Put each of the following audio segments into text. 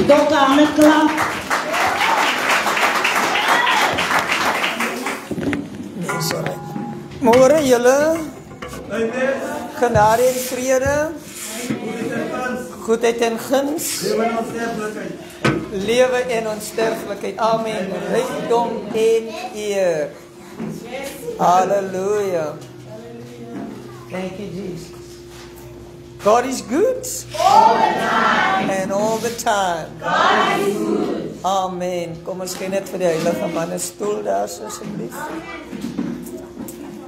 Dokter aan de klap. Nee, sorry. Môre julle. Genade en vrede. Goedheid en guns. Lewe en onsterflikheid. Amen. Rykdom en eer. Hallelujah. Thank you, Jesus. God is good. All the time. And all the time. God is good. Amen. Kom ons gee net vir die heilige man 'n stoel daar asseblief.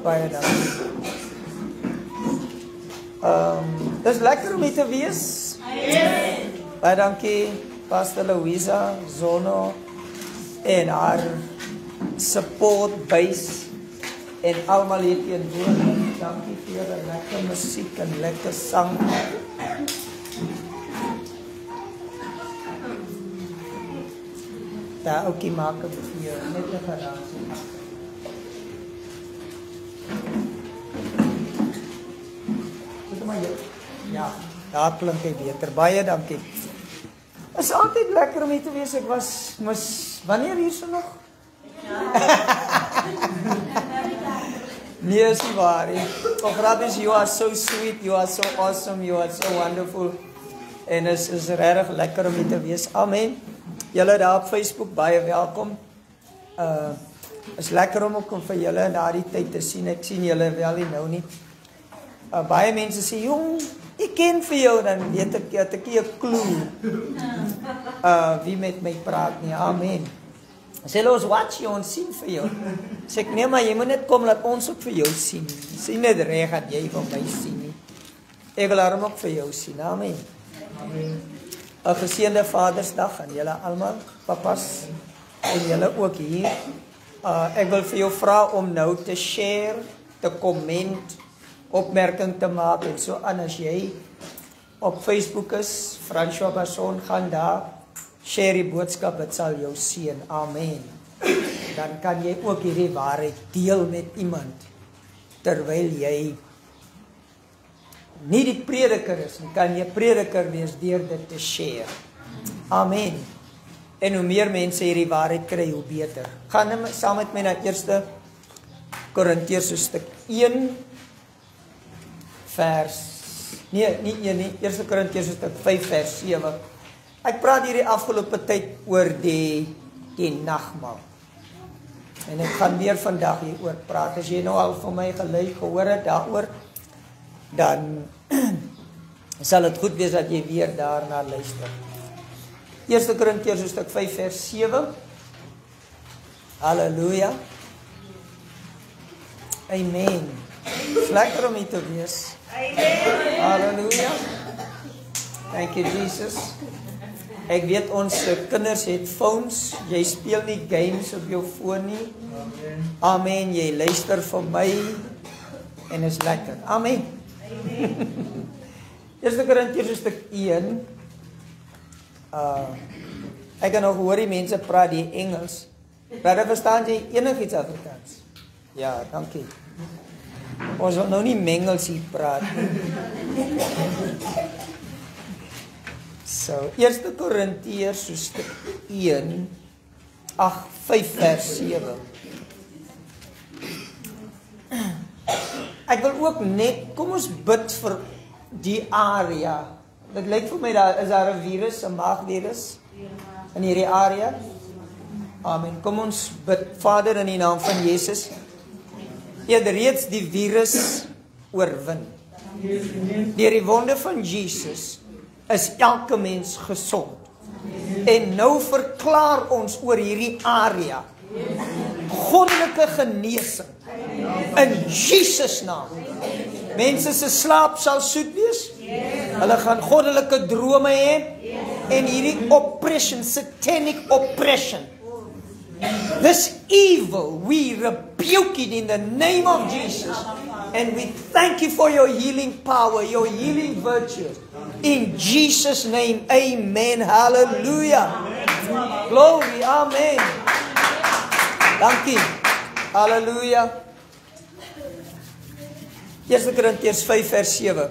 Baie dankie. Dis lekker om hier te wees. Amen. Baie dankie Pastor Louisa Zono en haar support base en almal hier teenwoordig. Dankie vir julle lekker musiek en lekker sang. Daar ook die maak ek vir jou net 'n garansie. Goed maar jy. Ja, daar klink hy beter. Baie dankie. Is altyd lekker om hier te wees. Ek was wanneer hierso nog? Nee, is nie waar nie. Oh, Gratis, you are so sweet, you are so awesome, you are so wonderful. En is regtig lekker om hier te wees. Amen. Julle daar op Facebook, baie welkom. Is lekker om ook vir julle in daardie tyd te sien. Ek sien julle wel nie nou nie. Baie mense sê, jong, ek ken vir jou, dan weet ek, het ek 'n clue. Wie met my praat nie. Amen. Sê ons watch jy, ons sien vir jou. Sê ek, nee, maar jy moet net kom, laat ons ook vir jou sien. Sê net reg dat jy van my sien nie. Ek wil daarom ook vir jou sien. Amen. Amen. 'n Geseënde Vadersdag aan julle almal, papas en julle ook hier. Ek wil vir jou vra om nou te share, te comment, opmerking te maak en so aan. As jy op Facebook is, François Basson, gaan daar, share die boodskap, dit sal jou seën. Amen. Dan kan jy ook hierdie waarheid deel met iemand, terwyl jy nie die prediker is, kan jy prediker wees deur dit te share. Amen. En hoe meer mense hierdie waarheid kry, hoe beter. Gaan nou saam met my na 1 Korintiërs hoofstuk 1 vers, nee, nie 1 nie, 1 Korintiërs hoofstuk 5 vers 7. Ek praat hierdie afgelope tyd oor die nagmaal. En ek gaan weer vandag hieroor praat. As jy nou al van my gehoor het daaroor, dan sal dit goed wees dat jy weer daarna luister. 1 Korintiërs hoofstuk 5 vers 7. Halleluja. Amen. Dis lekker om hier te wees. Amen. Halleluja. Thank you, Jesus. Ek weet ons kinders het phones. Jy speel nie games op jou foon nie. Amen. Jy luister vir my en is lekker. Amen. 1 Korintiërs hoofstuk 1. Ek kan nog hoor die mense praat die Engels. Maar verstaan jy enigiets Afrikaans? Ja, dankie. Ons wil nou nie mengels hier praat nie. So, 1 Korintiërs hoofstuk 1, 5 vers 7. Ek wil ook net, kom ons bid vir die area. Dit lyk vir my, is daar 'n virus, 'n maagvirus in hierdie area? Amen. Kom ons bid, Vader, in die naam van Jesus. U het reeds die virus oorwin. Deur die wonde van Jesus is elke mens gesond. En nou verklaar ons oor hierdie area goddelike genesing in Jesus naam. Mense se slaap sal soet wees. Hulle gaan goddelike drome hê en hierdie oppression, satanic oppression, this evil, we rebuke it in the name of Jesus. And we thank you for your healing power, your healing virtues. In Jesus' name, amen. Hallelujah. Glory, amen. Dankie. Hallelujah. 1 Korintiërs 5 vers 7.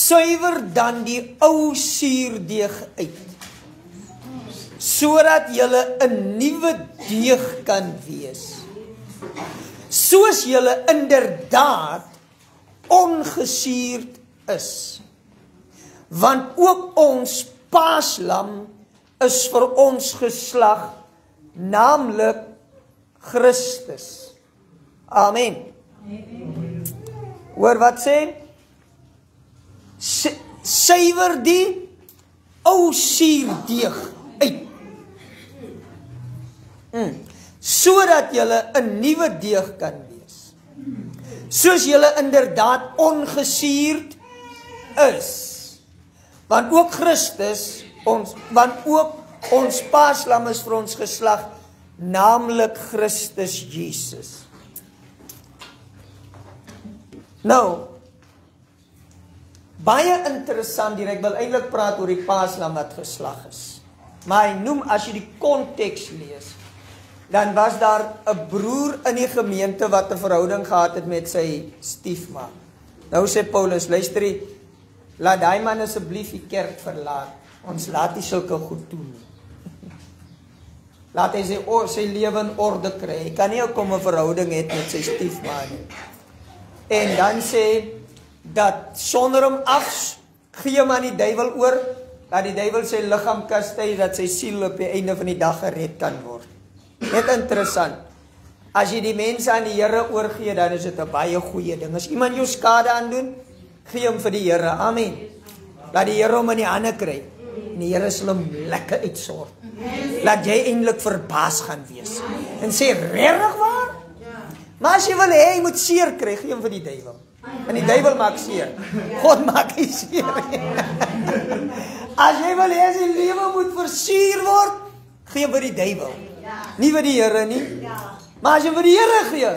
suiwer dan die ou suurdeeg uit, sodat julle 'n nuwe deeg kan wees, soos julle inderdaad ongesuurd is. Want ook ons paaslam is vir ons geslag, naamlik Christus. Amen. Hoor wat sê? Suiwer die ou suurdeeg uit, sodat julle 'n nuwe deeg kan wees, soos julle inderdaad ongesuurd is. Want ook Christus, want ook ons paaslam is vir ons geslag, naamlik Christus Jesus. Nou, baie interessant hier, ek wil eintlik praat oor die paaslam wat geslag is. Maar hy noem, as jy die konteks lees, dan was daar 'n broer in die gemeente wat 'n verhouding gehad het met sy stiefma. Nou sê Paulus, luister jy, laat daai man asseblief die kerk verlaat. Ons laat nie sulke goed doen nie. Laat hy sy lewe in orde kry. Hy kan nie ook kom 'n verhouding het met sy stiefma nie. En dan sê dat sonder hom af, gee hom aan die duiwel oor, dat die duiwel sy liggaam kastei, dat sy siel op die einde van die dag gered kan word. Net interessant. As jy die mense aan die Here oorgee, dan is dit 'n baie goeie ding. As iemand jou skade aandoen, gee hom vir die Here. Amen. Laat die Here hom in die hande kry. En die Here sal hom lekker uitsort. Laat jy eintlik verbaas gaan wees. En sê, regtig waar? Maar as jy wil hê, hy moet seer kry, gee hom vir die duiwel. En die duiwel maak seer. God maak nie seer. As jy wil hê, sy lewe moet versuur word, gee hom vir die duiwel. Nie vir die Here nie. Maar as jy vir die Here gee,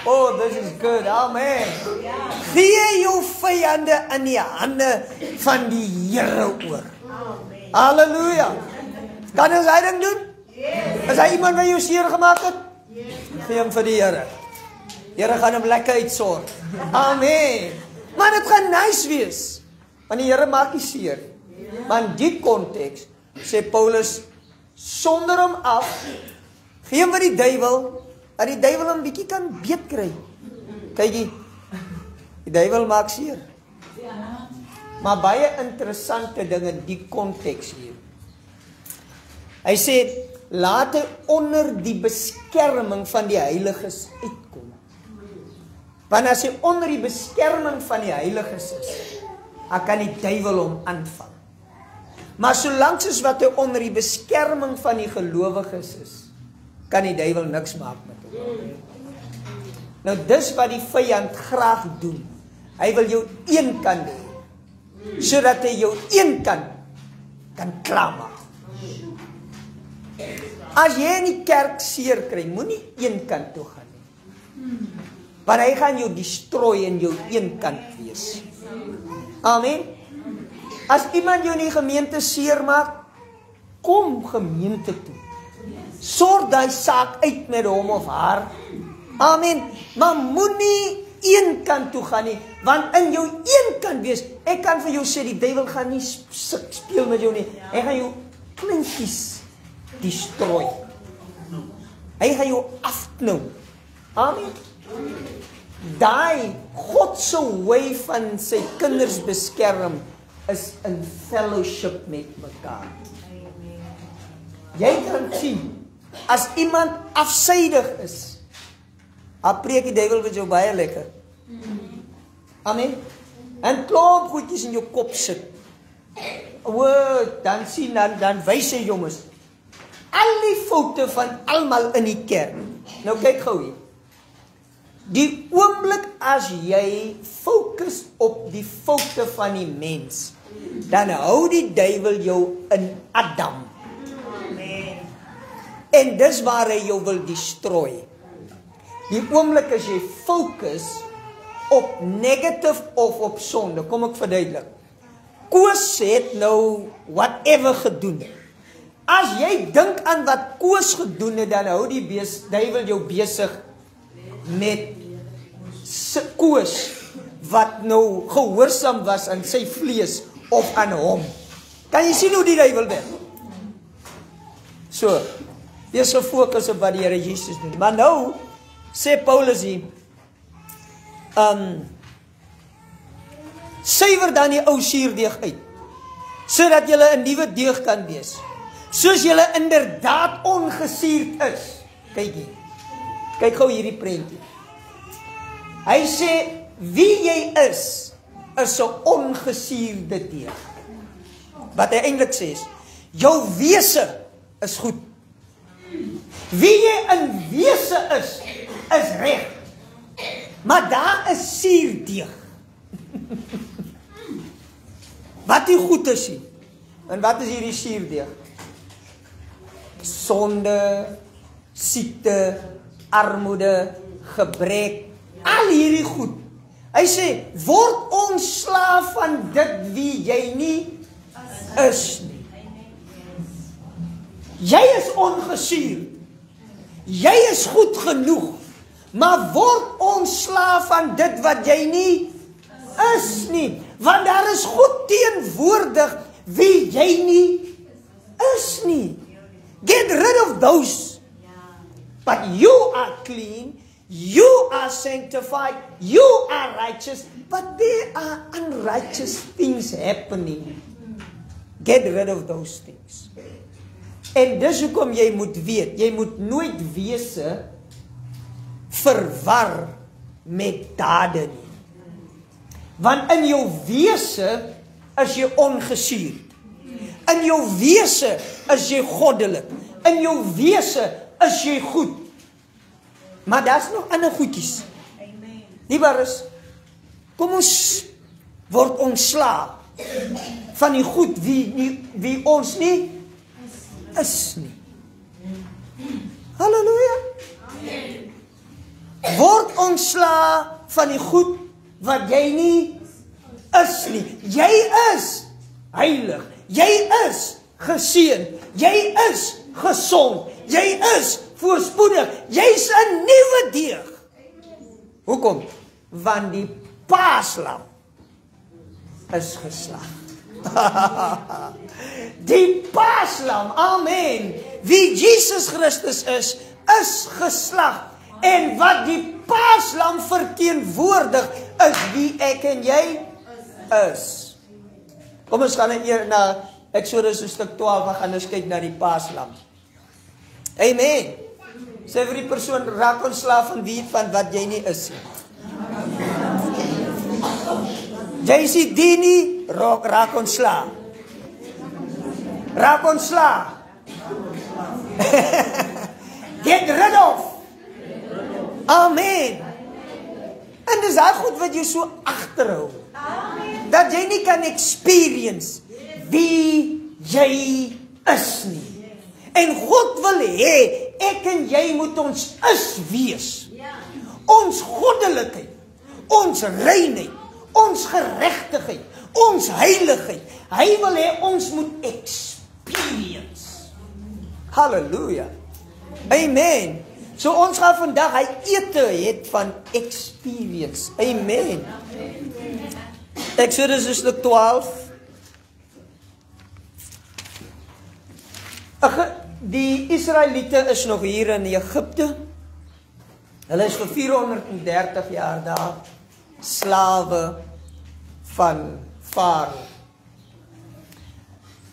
oh, this is good, amen. Gee jou vyande in die hande van die Here oor. Halleluja. Kan ons hy ding doen? As hy iemand wat jou seer gemaak het, gee hom vir die Here. Here gaan hom lekker uitsort. Amen. Maar dit gaan nice wees, want die Here maak nie seer. Maar in die konteks sê Paulus, sonder hom af, gee hom vir die duiwel, dat die duiwel hom bietjie kan beet kry. Kykie, die duiwel maak seer. Maar baie interessante ding in die konteks hier. Hy sê, laat hy onder die beskerming van die heiliges uitkom. Want as hy onder die beskerming van die heiliges is, dan kan die duiwel hom aanvang. Maar solank soos wat hy onder die beskerming van die gelowiges is, kan die duiwel niks maak met hom. Nou dis wat die vyand graag doen. Hy wil jou eenkant hê, sodat hy jou eenkant kan klaarmaak. As jy in die kerk seer kry, moenie eenkant toe gaan nie. Want hy gaan jou destrooi en jou eenkant wees. Amen. As iemand jou in die gemeente seer maak, kom gemeente toe. Sort daai saak uit met hom of haar. Amen. Maar moenie eenkant toe gaan nie, want in jou eenkant wees, ek kan vir jou sê, die duiwel gaan nie speel met jou nie. Hy gaan jou klinkies destrooi. Hy gaan jou afknou. Amen. Daai God se way van sy kinders beskerm is in fellowship met mekaar. Jy kan sien, as iemand afsydig is, dan preek die duiwel met jou baie lekker. Amen. En klomp goedjies in jou kop sit. Dan sien, dan wys hy jongens, al die foute van almal in die kerk. Nou kyk gou hier. Die oomblik as jy fokus op die foute van die mens, dan hou die duiwel jou in Adam. Amen. En dis waar hy jou wil destrooi. Die oomblik as jy fokus op negative of op sonde, kom ek verduidelik. Koos het nou whatever gedoen. As jy dink aan wat Koos gedoen het, dan hou die duiwel jou besig met Koos, wat nou gehoorsaam was aan sy vlees of aan hom. Kan jy sien hoe die duiwel werk? So, wees gefokus op wat die Here Jesus doen. Maar nou, sê Paulus hier, suiwer dan die ou suurdeeg uit, sodat julle 'n nuwe deeg kan wees, soos julle inderdaad ongesuurd is. Kyk hier, kyk gou hierdie prentjie. Hy sê, wie jy is 'n ongesuurde deeg. Wat hy eintlik sê is, jou wese is goed. Wie jy in wese is reg. Maar daar is suurdeeg. Wat die goed is nie. En wat is hierdie suurdeeg? Sonde, siekte, armoede, gebrek, al hierdie goed. Hy sê, word ontslaaf van dit wie jy nie is nie. Jy is ongesuurd. Jy is goed genoeg. Maar word ontslaaf van dit wat jy nie is nie. Want daar is goed teenwoordig wie jy nie is nie. Get rid of those. But you are clean. You are sanctified. You are righteous. But there are unrighteous things happening. Get rid of those things. En dis hoekom jy moet weet, jy moet nooit wese verwar met dade nie. Want in jou wese is jy ongesuurd. In jou wese is jy goddelik. In jou wese is jy goed. Maar daar's nog ander goedjies. Nie waar is, kom ons word ontslae van die goed wie ons nie is nie. Halleluja. Word ontslae van die goed wat jy nie is nie. Jy is heilig. Jy is geseën. Jy is gesond. Jy is voorspoedig. Jy's 'n nuwe deeg. Hoekom? Want die paaslam is geslag. Die paaslam, amen. Wie Jesus Christus is geslag. En wat die paaslam verteenwoordig is wie ek en jy is. Kom ons gaan na Exodus hoofstuk 12, we gaan ons kyk na die paaslam. Amen. Sê vir die persoon, raak ontslaaf van wat jy nie is. JC Dini, raak ontslaaf. Raak ontslaaf. Get rid of. Amen. En dis daai goed wat jou so agterhou. Dat jy nie kan experience wie jy is nie. En God wil hê, ek en jy moet ons is wees. Ons goddelikheid, ons reinheid, ons geregtigheid, ons heiligheid. Hy wil hê ons moet experience. Halleluja. Amen. So ons gaan vandag hy ete het van experience. Amen. Exodus hoofstuk 12. Die Israeliete is nog hier in Egipte. Hulle is vir 430 jaar daar slawe van Farao.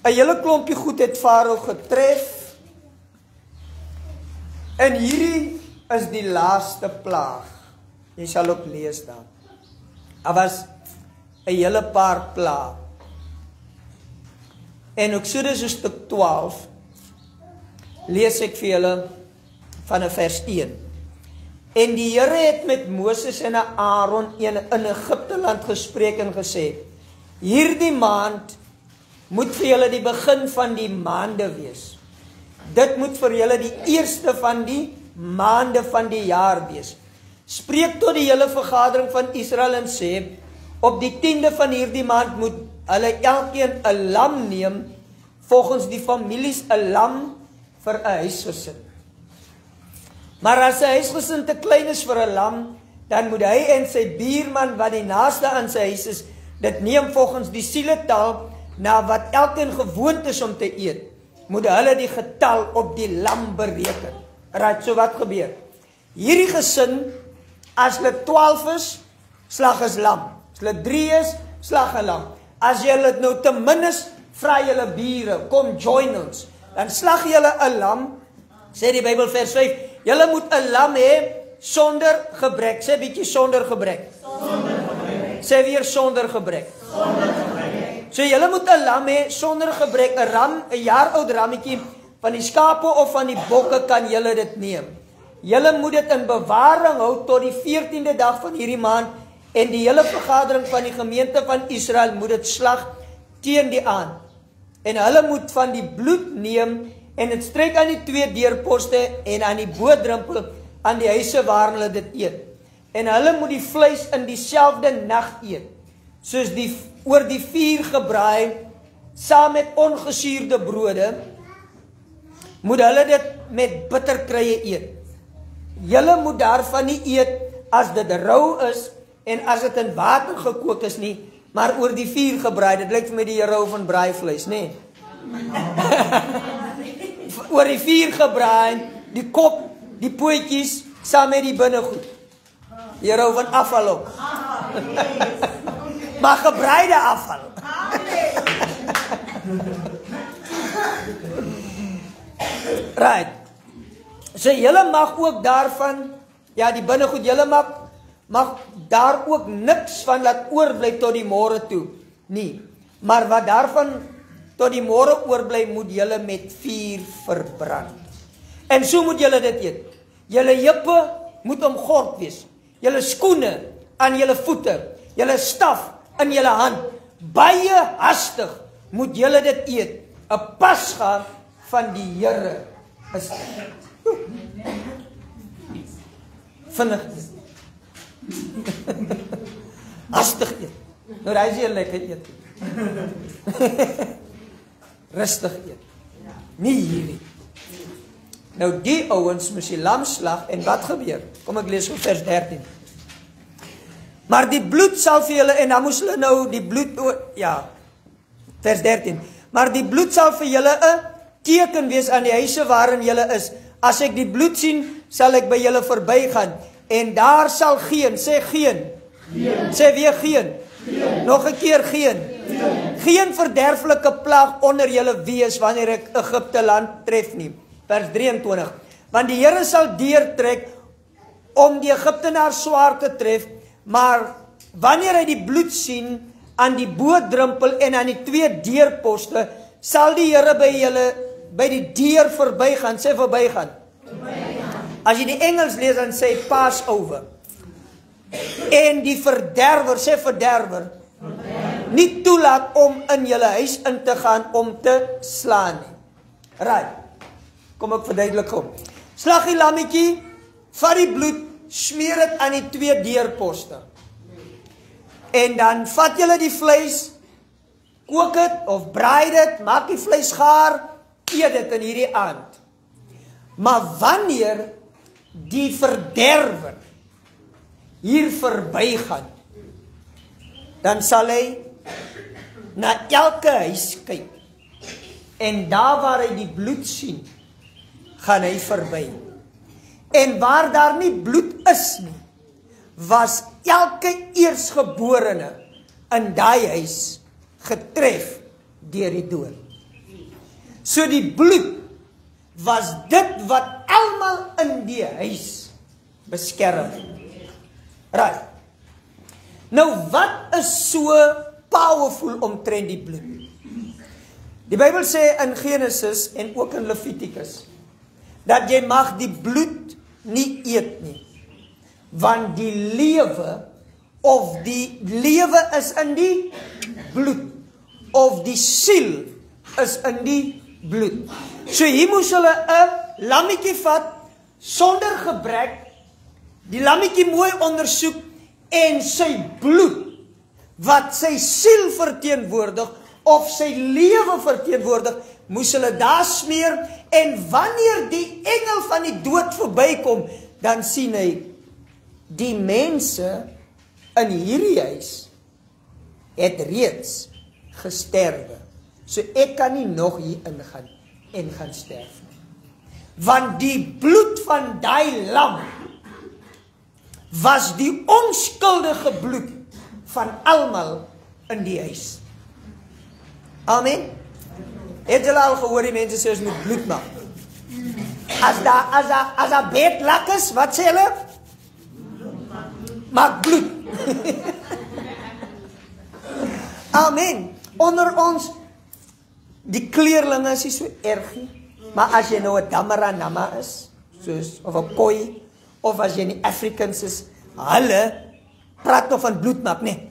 'n hele klompie goed het Farao getref. En hierdie is die laaste plaag. Jy sal ook lees daar. Daar was 'n hele paar plaag. En Exodus hoofstuk 12 lees ek vir julle van vers 1. En die Here het met Moses en Aaron in Egipte land gespreek en gesê, hierdie maand moet vir julle die begin van die maande wees. Dit moet vir julle die eerste van die maande van die jaar wees. Spreek tot die hele vergadering van Israel en sê, op die 10de van hierdie maand moet hulle elkeen 'n lam neem, volgens die families 'n lam vir 'n huisgesin. Maar as 'n huisgesin te klein is vir 'n lam, dan moet hy en sy buurman wat die naaste aan sy huis is, dit neem volgens die sieletaal na wat elkeen gewoond is om te eet. Moet hulle die getal op die lam bereken. Right, so wat gebeur? Hierdie gesin, as hulle 12 is, slag is lam. As hulle 3 is, slag 'n lam. As julle nou ten minste vra julle bure, kom join ons. Dan slag julle 'n lam, sê die Bybel vers 5, julle moet 'n lam hê sonder gebrek. Sê bietjie sonder gebrek. Sonder gebrek. Sê weer sonder gebrek. Sonder gebrek. So julle moet 'n lam hê sonder gebrek, 'n ram, 'n jaar oud rammetjie, van die skape of van die bokke kan julle dit neem. Julle moet dit in bewaring hou tot die 14de dag van hierdie maand, en die hele vergadering van die gemeente van Israel moet dit slag teen die aand. En hulle moet van die bloed neem en dit strek aan die 2 deurposte en aan die boodrempel aan die huise waar hulle dit eet. En hulle moet die vleis in dieselfde nag eet, soos oor die vuur gebraai, saam met ongesuurde brode, moet hulle dit met bitterkrye eet. Julle moet daarvan nie eet as dit rou is en as dit in water gekook is nie, maar oor die vuur gebraai. Dit lyk vir my die rou van braaivleis, nê? Oor die vuur gebraai, die kop, die pootjies, saam met die binnegoed. Die rou van afval ook. Maar gebraaide afval. Right. So julle mag ook daarvan, ja die binnegoed, julle mag daar ook niks van laat oorbly tot die môre toe, nie. Maar wat daarvan tot die môre oorbly, moet julle met vuur verbrand. En so moet julle dit eet. Julle heupe moet omgord wees. Julle skoene aan julle voete, julle staf in julle hand. Baie hastig moet julle dit eet. 'n Pasga van die Here is vinnig. Hastig eet. Nou daai is jy lekker eet. Rustig eet. Nie hierdie. Nou die ouens moes die lam slag en wat gebeur? Kom ek lees op vers 13. Maar die bloed sal vir julle, en dan moes hulle nou die bloed, ja, vers 13. Maar die bloed sal vir julle 'n teken wees aan die huise waarin julle is. As ek die bloed sien, sal ek by julle verbygaan. En daar sal geen, sê geen. Sê weer geen. Nog 'n keer geen. Geen verderflike plaag onder julle wees wanneer ek Egipte land tref nie. Vers 23. Want die Here sal deurtrek om die Egiptenaars swaar te tref, maar wanneer hy die bloed sien aan die boodrempel en aan die 2 deurposte, sal die Here by julle by die deur verbygaan. Sê verbygaan. As jy die Engels lees, dan sê Passover. En die verderwer, sê verderwer, nie toelaat om in julle huis in te gaan om te slaan nie. Right. Kom ek verduidelik hom. Slag die lammetjie, vat die bloed, smeer dit aan die 2 deurposte. En dan vat julle die vleis, kook dit of braai dit, maak die vleis gaar, eet dit in hierdie aand. Maar wanneer die verderwer hier verbygaan, dan sal hy na elke huis kyk. En daar waar hy die bloed sien, gaan hy verby. En waar daar nie bloed is nie, was elke eersgeborene in daai huis getref deur die dood. So die bloed was dit wat almal in die huis beskerm. Right. Nou wat is so powerful omtrent die bloed? Die Bybel sê in Genesis en ook in Levitikus, dat jy mag die bloed nie eet nie. Want die lewe is in die bloed, of die siel is in die bloed. So hier moes hulle 'n lammetjie vat, sonder gebrek, die lammetjie mooi ondersoek, en sy bloed, wat sy siel verteenwoordig, of sy lewe verteenwoordig, moes hulle daar smeer, en wanneer die engel van die dood verbykom, dan sien hy die mense in hierdie huis het reeds gesterwe. So ek kan nie nog hier ingaan en gaan sterf nie. Want die bloed van daai lam was die onskuldige bloed van almal in die huis. Amen. Het julle al gehoor die mense sê ons moet bloed maak? As daar bedlak is, wat sê hulle? Maak bloed. Amen. Onder ons, die kleerlinge is nie so erg nie. Maar as jy nou 'n damara nama is, soos, of 'n koi, of as jy nie Africans is, hulle praat nog van bloedmaak, nee.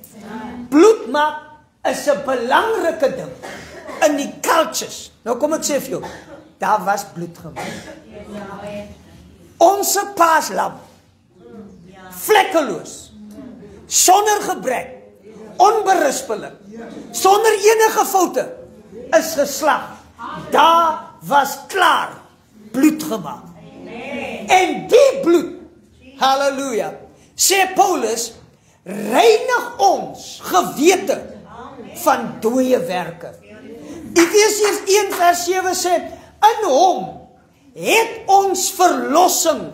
Bloedmaak is 'n belangrike ding in die cultures. Nou kom ek sê vir jou, daar was bloed gemaak. Onse paaslam, vlekkeloos, sonder gebrek, onberispelik, sonder enige foute, is geslag. Daar was klaar bloed gemaak. En die bloed, halleluja, sê Paulus, reinig ons gewete van dooie werke. Efesiërs 1 vers 7 sê, in hom het ons verlossing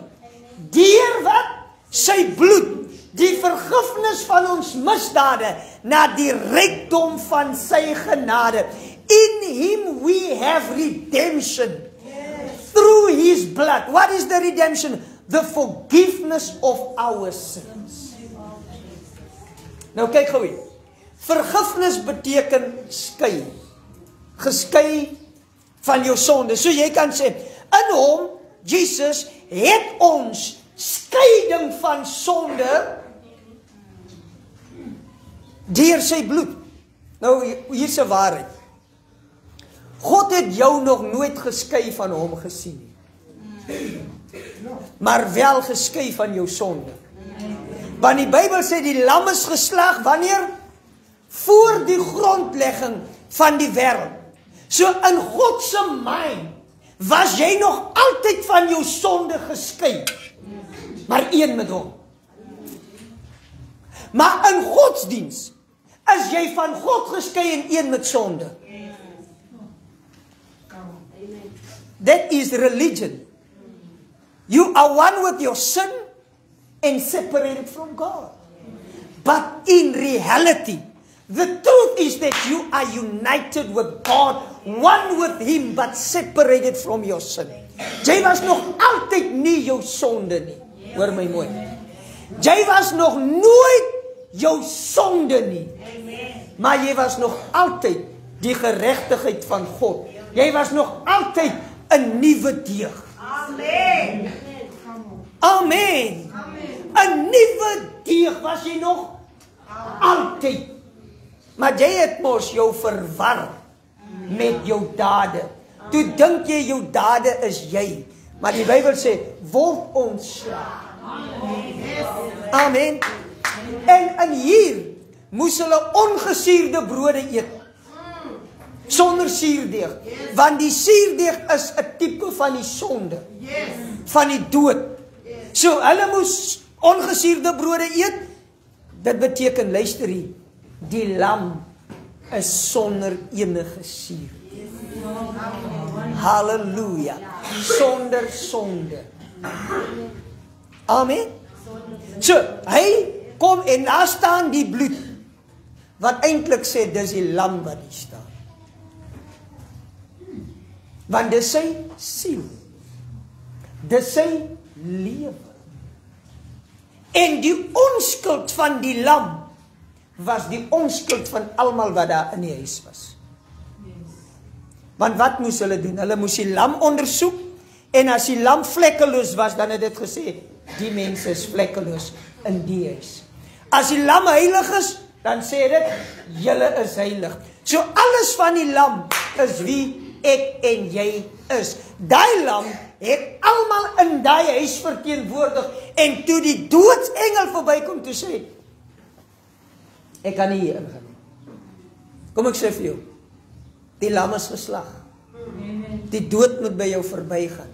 deur wat? Sy bloed, die vergifnis van ons misdade, na die rykdom van sy genade. In him we have redemption. Through his blood. What is the redemption? The forgiveness of our sins. Nou kyk gou hier. Vergifnis beteken skei. Geskei van jou sonde. So jy kan sê, in hom, Jesus, het ons skeiding van sonde deur sy bloed. Nou, hier is 'n waarheid. God het jou nog nooit geskei van hom gesien nie. Maar wel geskei van jou sonde. Want die Bybel sê die lam is geslag wanneer? Voor die grondlegging van die wêreld. So in God se mind was jy nog altyd van jou sonde geskei. Maar een met hom. Maar in godsdiens is jy van God geskei en een met sonde. That is religion. You are one with your sin and separated from God. But in reality, the truth is that you are united with God, one with him, but separated from your sin. Jy was nog altyd nie jou sonde nie. Hoor my mooi. Jy was nog nooit jou sonde nie. Maar jy was nog altyd die geregtigheid van God. Jy was nog altyd 'n nuwe deeg. Amen. Amen. 'n nuwe deeg was jy nog altyd. Maar jy het mos jou verwar met jou dade. Toe dink jy jou dade is jy. Maar die Bybel sê, word ontslae. Amen. En hier moes hulle ongesuurde brode eet. Sonder suurdeeg. Want die suurdeeg is 'n tipe van die sonde. Van die dood. So hulle moes ongesuurde brode eet. Dit beteken, luister hier, die lam is sonder enige suur. Halleluja. Sonder sonde. Amen. So, hy kom en daar staan die bloed. Wat eintlik sê, dis die lam wat hier staan. Want dis sy siel. Dis sy lewe. En die onskuld van die lam was die onskuld van almal wat daar in die huis was. Want wat moes hulle doen? Hulle moes die lam ondersoek, en as die lam vlekkeloos was, dan het dit gesê, die mense is vlekkeloos in die huis. As die lam heilig is, dan sê dit, julle is heilig. So alles van die lam is wie ek en jy is. Daai lam het almal in daai huis verteenwoordig, en toe die doodsengel verbykom, toe sê, ek kan nie hier ingaan. Kom ek sê vir jou, die lam is geslag. Die dood moet by jou verbygaan.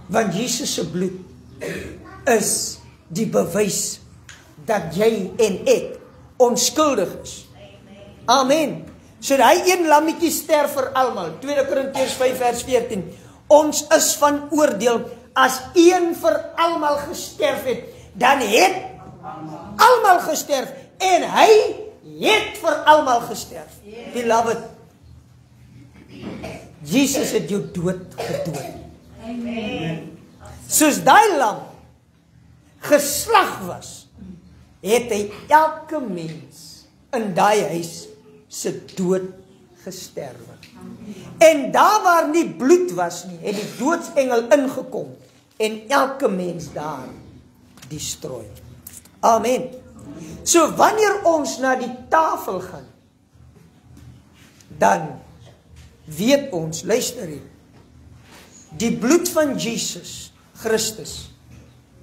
Want Jesus se bloed is die bewys dat jy en ek onskuldig is. Amen. So hy een lammetjie sterf vir almal. 2 Korintiërs 5 vers 14. Ons is van oordeel, as een vir almal gesterf het, dan het almal gesterf, en hy het vir almal gesterf. Beloved, Jesus het jou dood gedood. Soos daai lam geslag was, het hy elke mens in daai huis se dood gesterwe. En daar waar nie bloed was nie, het die doodsengel ingekom en elke mens daar destrooi. Amen. So wanneer ons na die tafel gaan, dan weet ons, luister hier, die bloed van Jesus Christus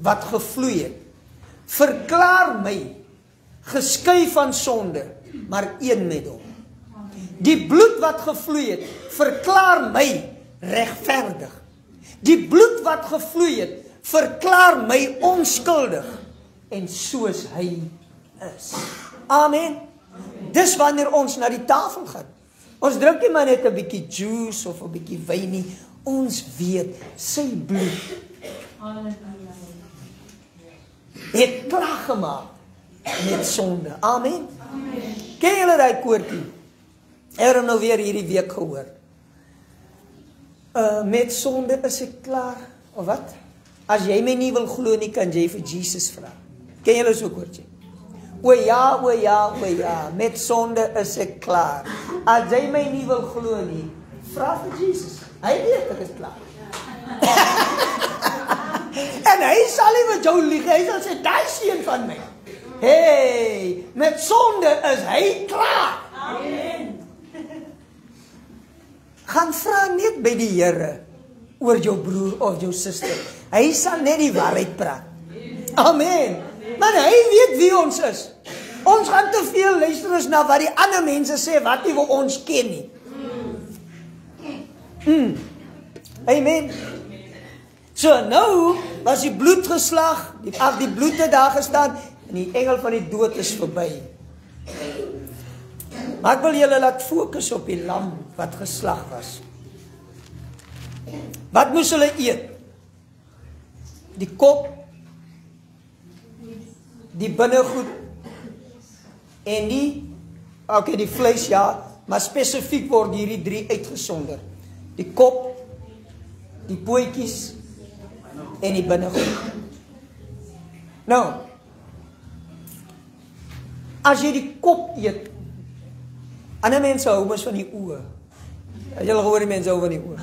wat gevloei het, verklaar my geskei van sonde, maar een met hom. Die bloed wat gevloei het, verklaar my regverdig. Die bloed wat gevloei het, verklaar my onskuldig, en soos hy is. Amen. Dis wanneer ons na die tafel gaan. Ons drink nie maar net 'n bietjie juice of 'n bietjie wyn nie. Ons weet, sy bloed het klaar gemaak met sonde. Amen. Ken julle daai koortjie? Ek het nou weer hierdie week gehoor. Met sonde is ek klaar. Of wat? As jy my nie wil glo nie, kan jy vir Jesus vra. Ken julle so koortjie? O ja, o ja, o ja, met sonde is ek klaar. As jy my nie wil glo nie, vra vir Jesus. Hy weet ek is klaar. En hy sal nie met jou lieg, hy sal sê, daai seun van my. Hey, met sonde is hy klaar. Amen. Gaan vra net by die Here oor jou broer of jou suster. Hy sal net die waarheid praat. Amen. Maar hy weet wie ons is. Ons gaan te veel luister na wat die ander mense sê, wat nie wat ons ken nie. Amen. So nou was die bloed geslag, die bloed het daar gestaan, en die engel van die dood is verby. Maar ek wil julle laat fokus op die lam wat geslag was. Wat moes hulle eet? Die kop, die binnegoed, en die vleis, ja, maar spesifiek word hierdie 3 uitgesonder. Die kop, die pootjies, en die binnegoed. Nou, as jy die kop eet, ander mense hou mos van die oë. As jy gehoor die mense hou van die oë.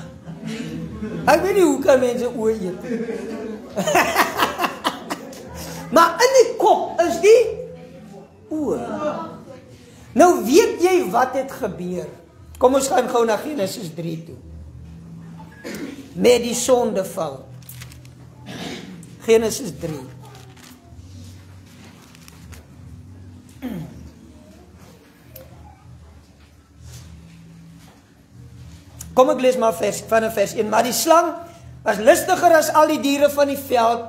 Ek weet nie hoe kan mense oë eet. Maar in die kop is die oë. Nou weet jy wat het gebeur. Kom ons gaan gou na Genesis 3 toe. Met die sondeval. Genesis 3. Kom ek lees maar vanaf vers 1. Maar die slang was listiger as al die diere van die veld,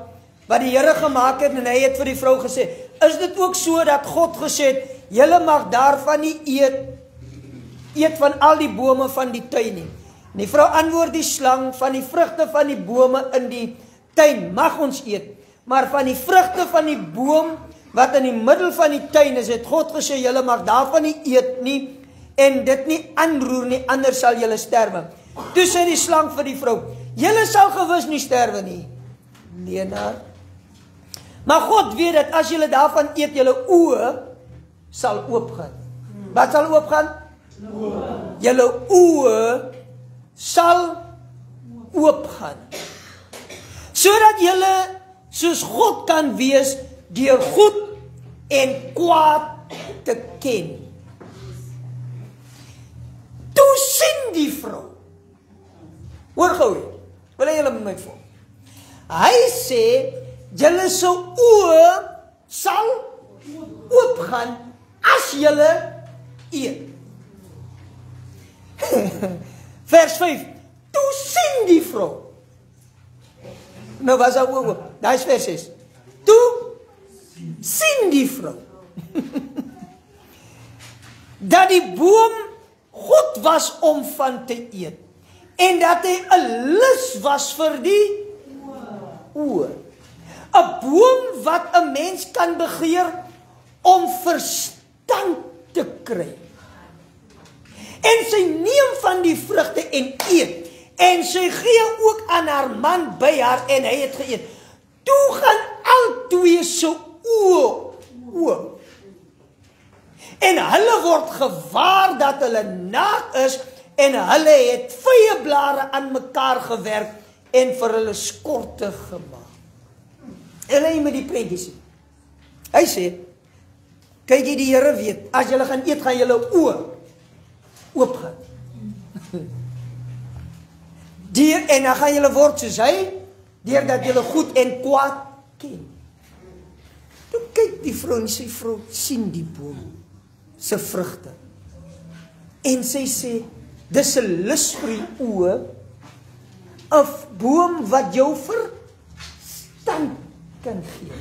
wat die Here gemaak het, en hy het vir die vrou gesê, is dit ook so dat God gesê het, julle mag daarvan nie eet van al die bome van die tuin nie. En die vrou antwoord die slang, van die vrugte van die bome in die tuin mag ons eet, maar van die vrugte van die boom, wat in die middel van die tuin is, het God gesê, julle mag daarvan nie eet nie, en dit nie aanroer nie, anders sal julle sterwe. Toe sê die slang vir die vrou, julle sal gewis nie sterwe nie. Lena. Maar God weet dat as julle daarvan eet, julle oë sal oopgaan. Wat sal oopgaan? Julle oë sal oopgaan. Sodat julle soos God kan wees, deur goed en kwaad te ken. Toe sien die vrou. Hoor gou, wil jy julle met my volg? Hy sê, julle se oë sal oopgaan as julle eet. Vers 5. Toe sien die vrou. Nou was haar oë oop. Daar is vers 6. Toe sien die vrou dat die boom goed was om van te eet en dat hy 'n lus was vir die oë. 'n Boom wat 'n mens kan begeer om verstand te kry. En sy neem van die vrugte en eet. En sy gee ook aan haar man by haar en hy het geëet. Toe gaan al twee se oë oop. En hulle word gewaar dat hulle naak is en hulle het vyeblare aan mekaar gewerk en vir hulle skorte gemaak. En hy met die prentjie sien. Hy sê, kyk jy, die Here weet, as julle gaan eet, gaan julle oë oopgaan. En dan gaan julle word soos hy, deurdat julle goed en kwaad ken. Toe kyk die vrou en sy vrou sien die boom se vrugte. En sy sê, dis 'n lus vir die oë, 'n boom wat jou verstand kan gee.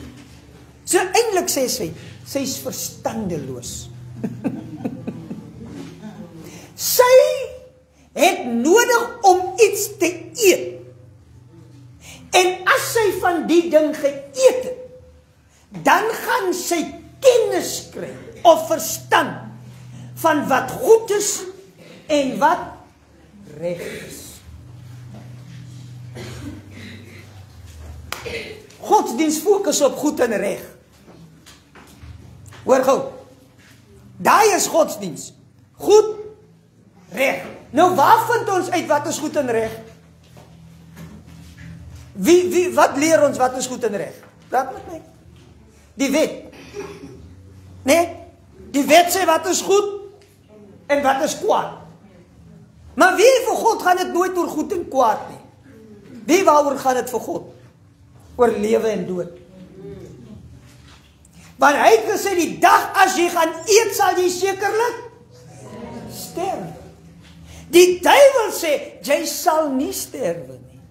So eintlik sê sy's verstandeloos. Sy het nodig om iets te eet. En as sy van die ding geëet het, dan gaan sy kennis kry of verstand van wat goed is en wat reg is. Godsdiens fokus op goed en reg. Hoor gou. Daai is godsdiens. Goed, reg. Nou waar vind ons uit wat is goed en reg? Wat leer ons wat is goed en reg? Praat met my. Die wet. Nee? Die wet sê wat is goed en wat is kwaad. Maar wie vir God gaan dit nooit oor goed en kwaad nie? Wie waaroor gaan dit vir God? Oor lewe en dood. Want hy het gesê die dag as jy gaan eet sal jy sekerlik sterwe. Die duiwel sê jy sal nie sterwe nie.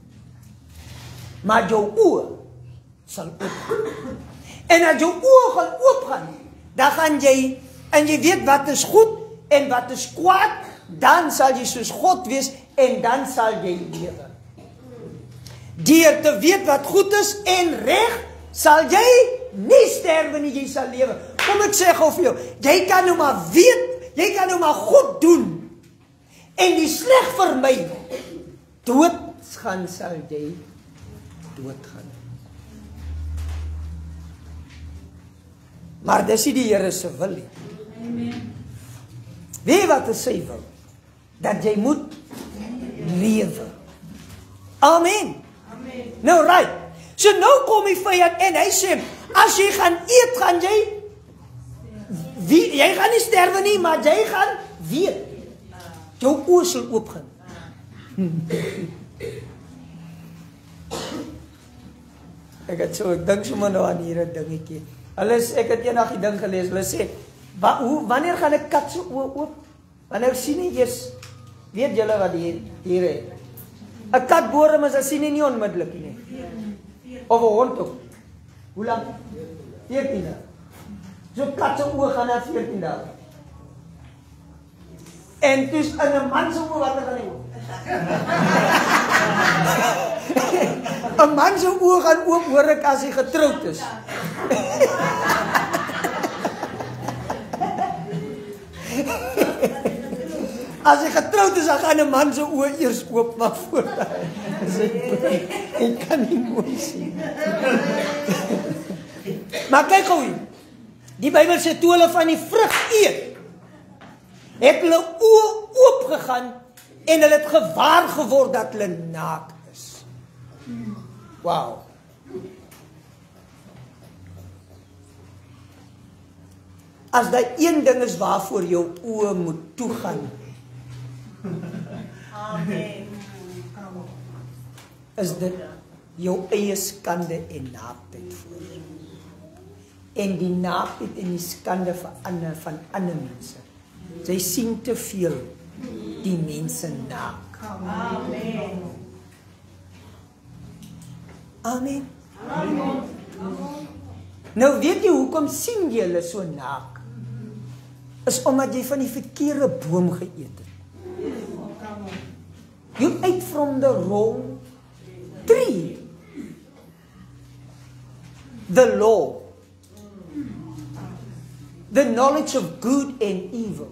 Maar jou oë sal oopgaan. En as jou oë gaan oopgaan, dan gaan jy, en jy weet wat is goed en wat is kwaad, dan sal jy soos God wees en dan sal jy lewe. Deur te weet wat goed is en reg, sal jy nie sterwe nie, jy sal lewe. Kom ek sê gou vir jou, jy kan nou maar weet, jy kan nou maar goed doen, en die sleg vermy, doodgaan sal jy doodgaan. Maar dis nie die Here se wil nie. Weet wat is sy wil? Dat jy moet lewe. Amen. Nou right. So nou kom die vyand en hy sê, as jy gaan eet, gaan jy, jy gaan nie sterwe nie, maar jy gaan weet. Jou oë sal oopgaan. Ek dink sommer nou aan hier 'n dingetjie. Ek het eendag die ding gelees, hulle sê, wanneer gaan 'n kat se oë oop? Wanneer sien hy eers, weet julle wat die diere het? 'n kat boor hom as hy sien nie onmiddellik nie. Of 'n hond ook. Hoe lank? 14 dae. So kat se oë gaan na 14 dae. En dus in 'n man se oë wat gaan hy oop? 'n man se oë gaan oop, hoor ek, as hy getroud is. As hy getroud is, dan gaan 'n man se oë eers oop, maar voor hy kan nie mooi sien. Maar kyk gou hier. Die Bybel sê toe hulle van die vrug eet, het hulle oë oop gegaan en hulle het gewaar geword dat hulle naak is. Wow. As daar een ding is waarvoor jou oë moet toegaan, Amen. is dit jou eie skande en naaktheid voor. En die naaktheid en die skande van ander mense. Sy sien te veel die mense naak. Amen. Amen. Amen. Nou weet jy hoekom sien jy hulle so naak? Is omdat jy van die verkeerde boom geëet het. You ate from the wrong tree. The law. The knowledge of good and evil.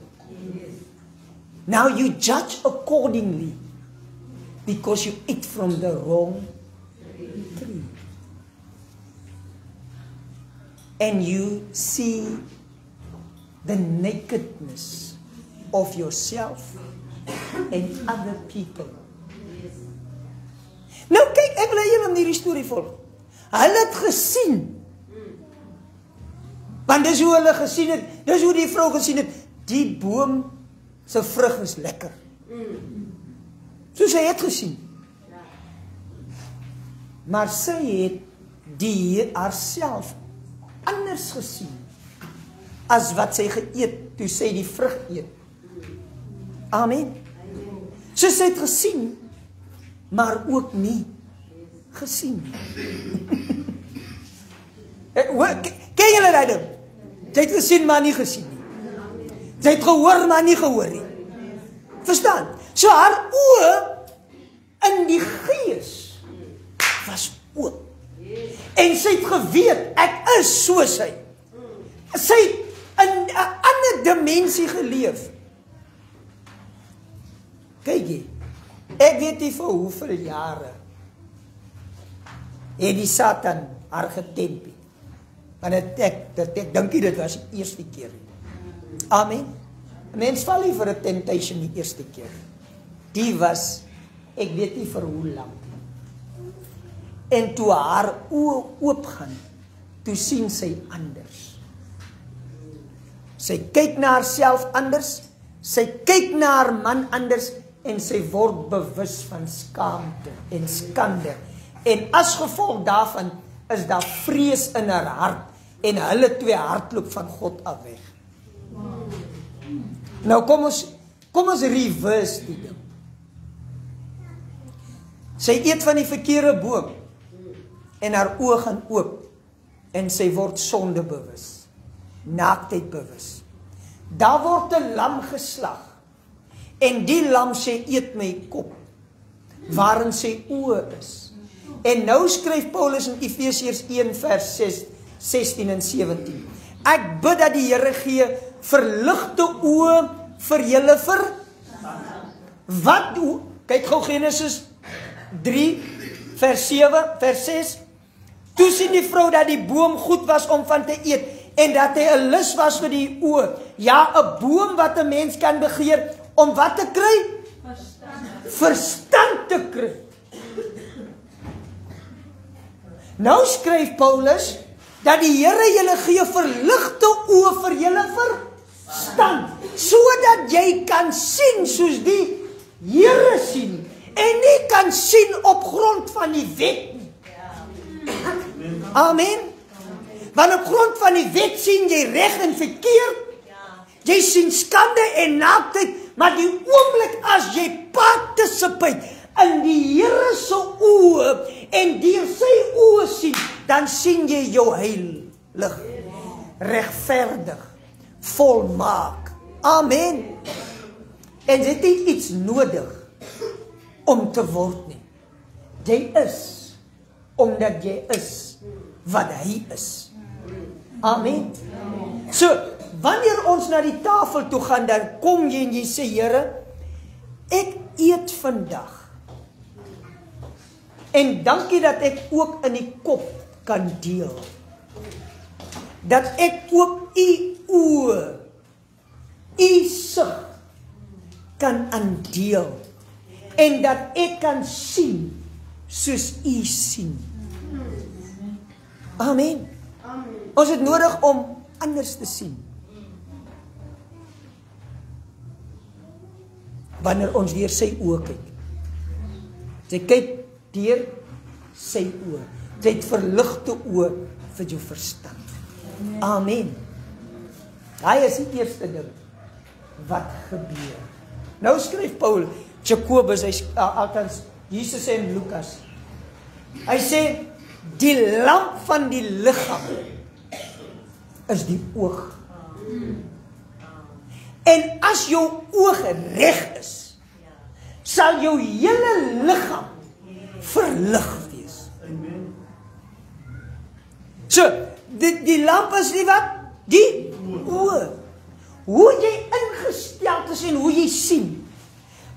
Now you judge accordingly because you ate from the wrong tree. And you see the nakedness of yourself and other people. Nou kyk, ek wil julle hierdie storie volg. Hulle het gesien. Want dis hoe hulle gesien het, dis hoe die vrou gesien het, die boom se vrug is lekker. So sy het gesien. Maar sy het die haarself anders gesien as wat sy geëet toe sy die vrug eet. Amen. So sy het gesien, maar ook nie gesien. Ken julle daai ding? Sy het gesien, maar nie gesien nie. Sy het gehoor, maar nie gehoor nie. Verstaan? So haar oë in die gees was oop. En sy het geweet, ek is soos hy. Sy het in 'n ander dimensie geleef. Kyk jy, ek weet nie vir hoeveel jare het die Satan haar getempie. Want ek dink nie dit was die eerste keer. Amen. 'n Mens val nie vir 'n temptation die eerste keer. Die was, ek weet nie vir hoe lank. En toe haar oë oopgaan, toe sien sy anders. Sy kyk na haarself anders, sy kyk na haar man anders, en sy word bewus van skaamte en skande. En as gevolg daarvan is daar vrees in haar hart, en hulle twee hardloop van God af weg. Nou kom ons reverse die ding. Sy eet van die verkeerde boom, en haar oë gaan oop, en sy word sonde bewus, naaktheid bewus. Daar word 'n lam geslag, en die lam sê, eet my kop, waarin sy oë is. En nou skryf Paulus in Efesiërs 1 vers 16 en 17. Ek bid dat die Here gee verligte oë vir julle wat doen? Kyk gou Genesis 3 vers 7, vers 6. Toe sien die vrou dat die boom goed was om van te eet, en dat hy 'n lus was vir die oë. Ja, 'n boom wat 'n mens kan begeer, om wat te kry? Verstand te kry. Nou skryf Paulus, dat die Here julle gee verligte oë vir julle verstand, sodat jy kan sien soos die Here sien, en nie kan sien op grond van die wet nie. Amen. Want op grond van die wet sien jy reg en verkeerd, jy sien skande en naaktheid, maar die oomblik as jy participate in die Here se oë, en deur sy oë sien, dan sien jy jou heilig, regverdig, volmaak. Amen. En jy het nie iets nodig om te word nie. Jy is, omdat jy is wat hy is. Amen. So, wanneer ons na die tafel toe gaan, dan kom jy en jy sê, Here, ek eet vandag. En dankie dat ek ook in die kop kan deel. Dat ek ook u oë, u sig kan aandeel. En dat ek kan sien soos u sien. Amen. Ons het nodig om anders te sien. Wanneer ons weer sy oë kyk. Jy kyk deur sy oë. Jy het verligte oë vir jou verstand. Amen. Daai is die eerste ding wat gebeur. Nou skryf Paul, Jakobus, althans Jesus en Lukas. Hy sê, die lamp van die liggaam is die oog. En as jou oog reg is, sal jou hele liggaam verlig wees. So, die lamp is die wat? Die oog. Hoe jy ingesteld is en hoe jy sien.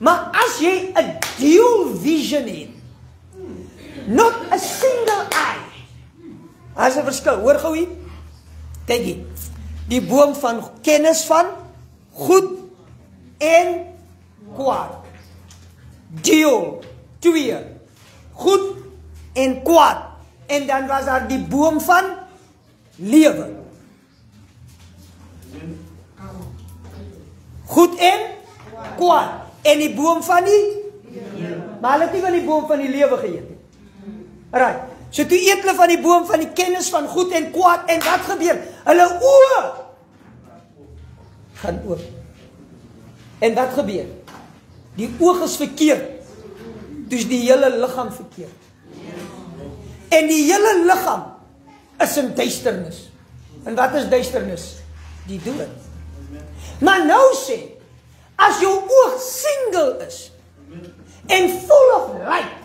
Maar as jy 'n dual vision het, not a single eye. As 'n verskil, hoor gou hier. Kyk hier. Die boom van kennis van goed en kwaad. Dual, twee. Goed en kwaad. En dan was daar die boom van lewe. Goed en kwaad. En die boom van die maar hulle het nie van die boom van die lewe geëet nie. Right. So toe eet hulle van die boom van die kennis van goed en kwaad en wat gebeur? Hulle oë gaan oop. En wat gebeur? Die oog is verkeerd. Dus die hele liggaam verkeerd. En die hele liggaam is in duisternis. En wat is duisternis? Die dood. Maar nou sê, as jou oog single is and full of light,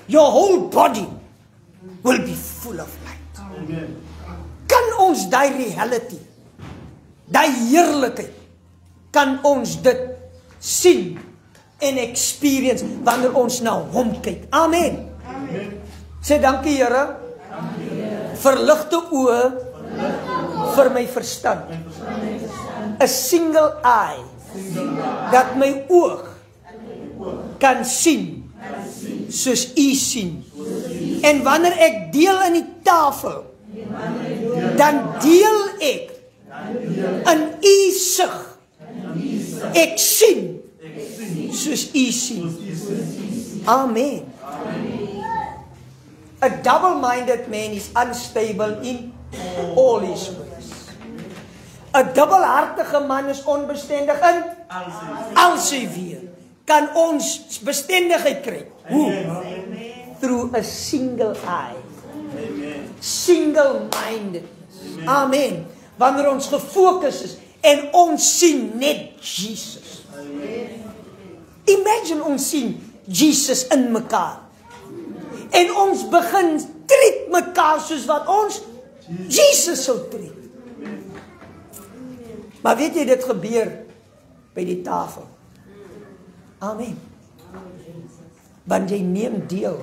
your whole body will be full of light. Kan ons die reality, die heerlikheid, kan ons dit sien en experience wanneer ons na hom kyk. Amen. Sê dankie Here, verligte oë vir my verstand. A single eye, dat my oog kan sien, soos u sien. En wanneer ek deel in die tafel, dan deel ek in u sig. Ek sien, soos u sien. Amen. A double-minded man is unstable in all his ways. 'n dubbelhartige man is onbestendig in al sy weë. Kan ons bestendigheid kry? Hoe? Through a single eye. Single-minded. Amen. Wanneer ons gefokus is en ons sien net Jesus. Imagine ons sien Jesus in mekaar. En ons begin treat mekaar soos wat ons Jesus sou treat. Maar weet jy, dit gebeur by die tafel. Amen. Want jy neem deel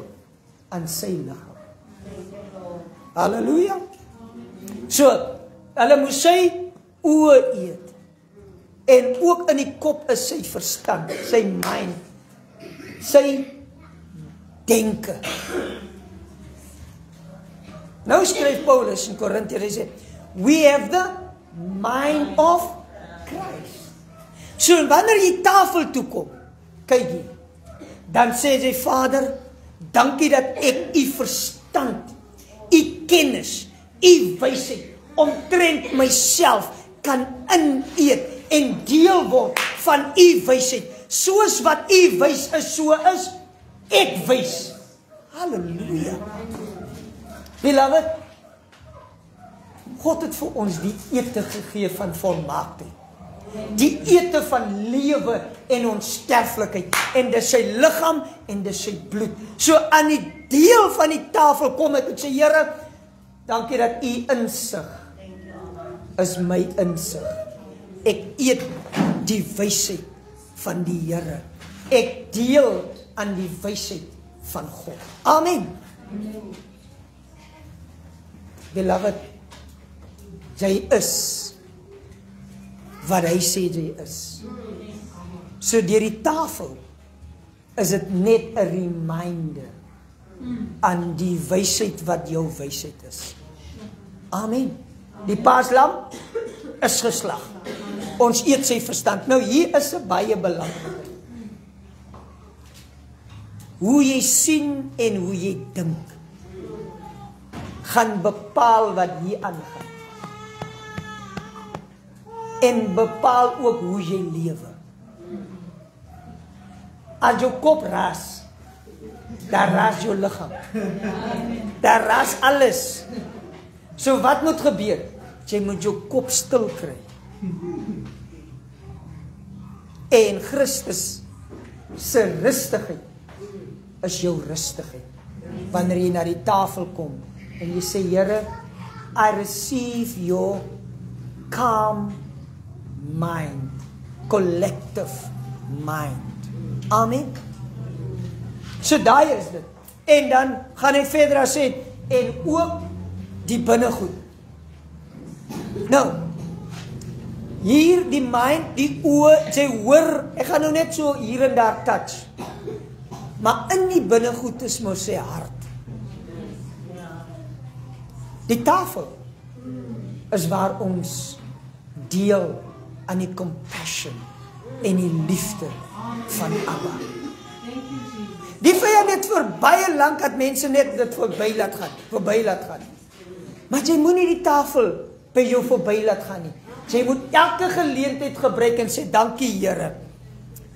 aan sy liggaam. Halleluja. So, hulle moes sy oë eet. En ook in die kop is sy verstand, sy mind, sy denke. Nou skryf Paulus in Korintiërs, hy sê, we have the mind of Christ. So wanneer jy tafel toe kom, kyk jy, dan sê jy, Vader, dankie dat ek u verstand, u kennis, u wysheid, omtrent myself kan ineet en deel word van u wysheid. Soos wat u wys is, so is ek wys. Halleluja. Beloved, God het vir ons die ete gegee van volmaaktheid. Die ete van lewe en onsterflikheid. En dis sy liggaam en dis sy bloed. So aan die deel van die tafel kom ek en sê, Here, dankie dat u insig is my insig. Ek eet die wysheid van die Here. Ek deel aan die wysheid van God. Amen. Beloved, jy is wat hy sê jy is. So deur die tafel is dit net 'n reminder aan die wysheid wat jou wysheid is. Amen. Die paaslam is geslag. Ons eet sy verstand. Nou hier is 'n baie belangrik. Hoe jy sien en hoe jy dink gaan bepaal wat hier aangaan. En bepaal ook hoe jy lewe. As jou kop raas, daar raas jou liggaam. Daar raas alles. So wat moet gebeur? Jy moet jou kop stil kry. En Christus se rustigheid is jou rustigheid. Wanneer jy na die tafel kom en jy sê, Here, I receive your calm mind, collective mind. Amen. So daai is dit. En dan gaan hy verder as sê, en ook die binnegoed. Nou, hier die mind, die oë, jy hoor, ek gaan nou net so hier en daar touch. Maar in die binnegoed is mos sy hart. Die tafel is waar ons deel aan die compassion en die liefde van Abba. Die vyand het vir baie lank dat mense net dit verby laat gaan. Maar jy moet nie die tafel by jou verby laat gaan nie. Jy moet elke geleentheid gebruik en sê, dankie Here.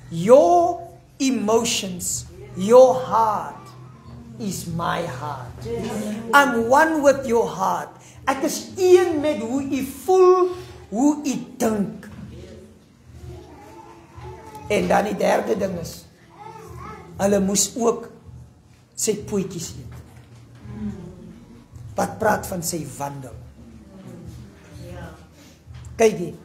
Your emotions, your heart is my heart. I'm one with your heart. Ek is een met hoe u voel, hoe u dink. En dan die derde ding is, hulle moes ook sy pootjies eet. Wat praat van sy wandel. Kyk hier.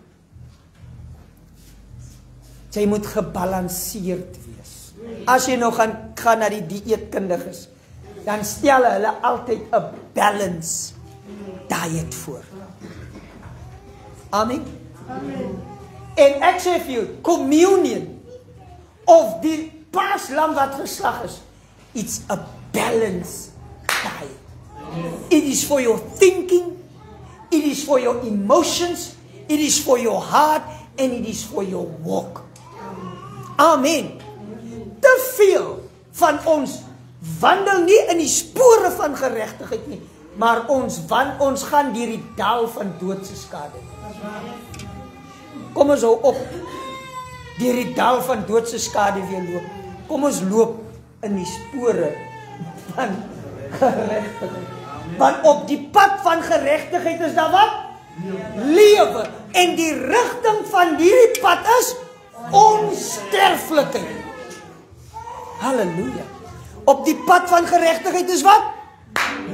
Jy moet gebalanseerd wees. As jy nou gaan na die dieetkundiges, dan stel hulle altyd 'n balance diet voor. Amen. Amen. En ek sê vir jou, communion of die paaslam wat geslag is, it's a balanced diet. It is for your thinking, it is for your emotions, it is for your heart, and it is for your walk. Amen. Te veel van ons wandel nie in die spore van geregtigheid nie, maar ons gaan deur die dal van doodse skade. Kom ons hou op deur die dal van doodse skade weer loop. Kom ons loop in die spore van geregtigheid. Want op die pad van geregtigheid is daar wat? Lewe. En die rigting van hierdie pad is onsterflikheid. Halleluja. Op die pad van geregtigheid is wat?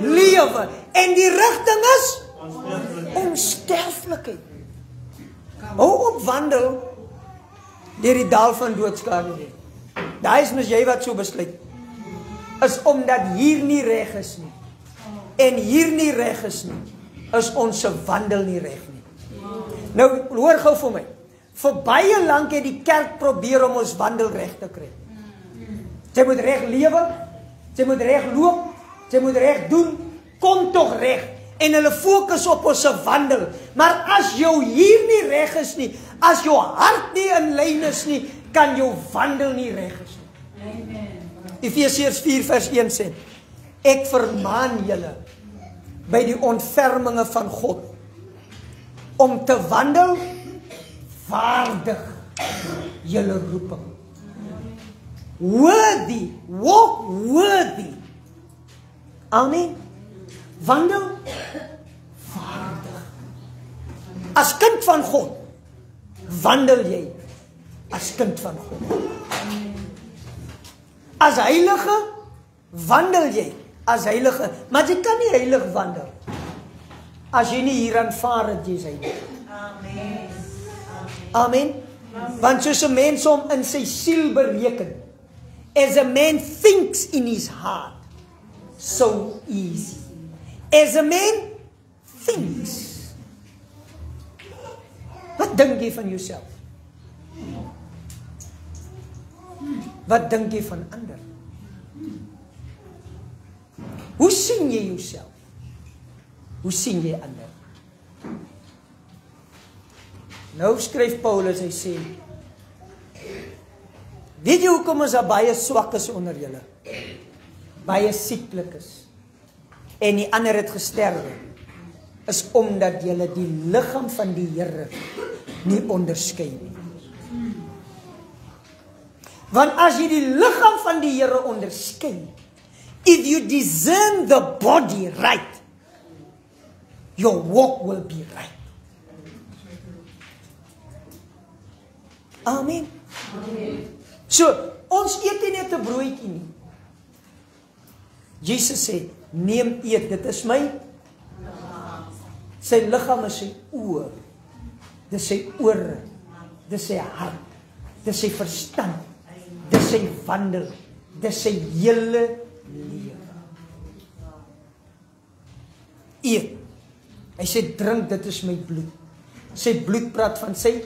Lewe. En die rigting is onsterflikheid. Hou op wandel deur die dal van doodskade nie. Daai is mos jy wat so besluit. Is omdat hier nie reg is nie. En hier nie reg is nie. Is ons se wandel nie reg nie. Nou hoor gou vir my. Vir baie lank het die kerk probeer om ons wandel reg te kry. Jy moet reg lewe, jy moet reg loop, jy moet reg doen, kom tog reg. En hulle fokus op ons se wandel. Maar as jou hier nie reg is nie, as jou hart nie in lyn is nie, kan jou wandel nie reg is nie. Amen. Efesiërs 4 vers 1 sê, ek vermaan julle by die ontferminge van God om te wandel waardig julle roeping. Worthy, walk worthy. Amen. Wandel waardig. As kind van God, wandel jy as kind van God. As heilige, wandel jy as heilige. Maar jy kan nie heilig wandel as jy nie hier aanvaar het jy is heilig. Amen. Amen. Want soos 'n mens hom in sy siel bereken, as a man thinks in his heart, so is he. As a man thinks. Wat dink jy van jouself? Wat dink jy van ander? Hoe sien jy jouself? Hoe sien jy ander? Nou skryf Paulus, hy sê, weet jy hoekom is daar baie swakkes onder julle? Baie sieklik is. En die ander het gesterwe, is omdat julle die liggaam van die Here nie onderskei nie. Want as jy die liggaam van die Here onderskei, if you discern the body right, your walk will be right. Amen. So, ons eet nie net 'n broodjie nie. Jesus sê, neem eet, dit is my. Sy liggaam is sy oë, dis sy ore, dis sy hart, dis sy verstand, dis sy wandel, dis sy hele lewe. Eet. Hy sê, drink, dit is my bloed. Sy bloed praat van sy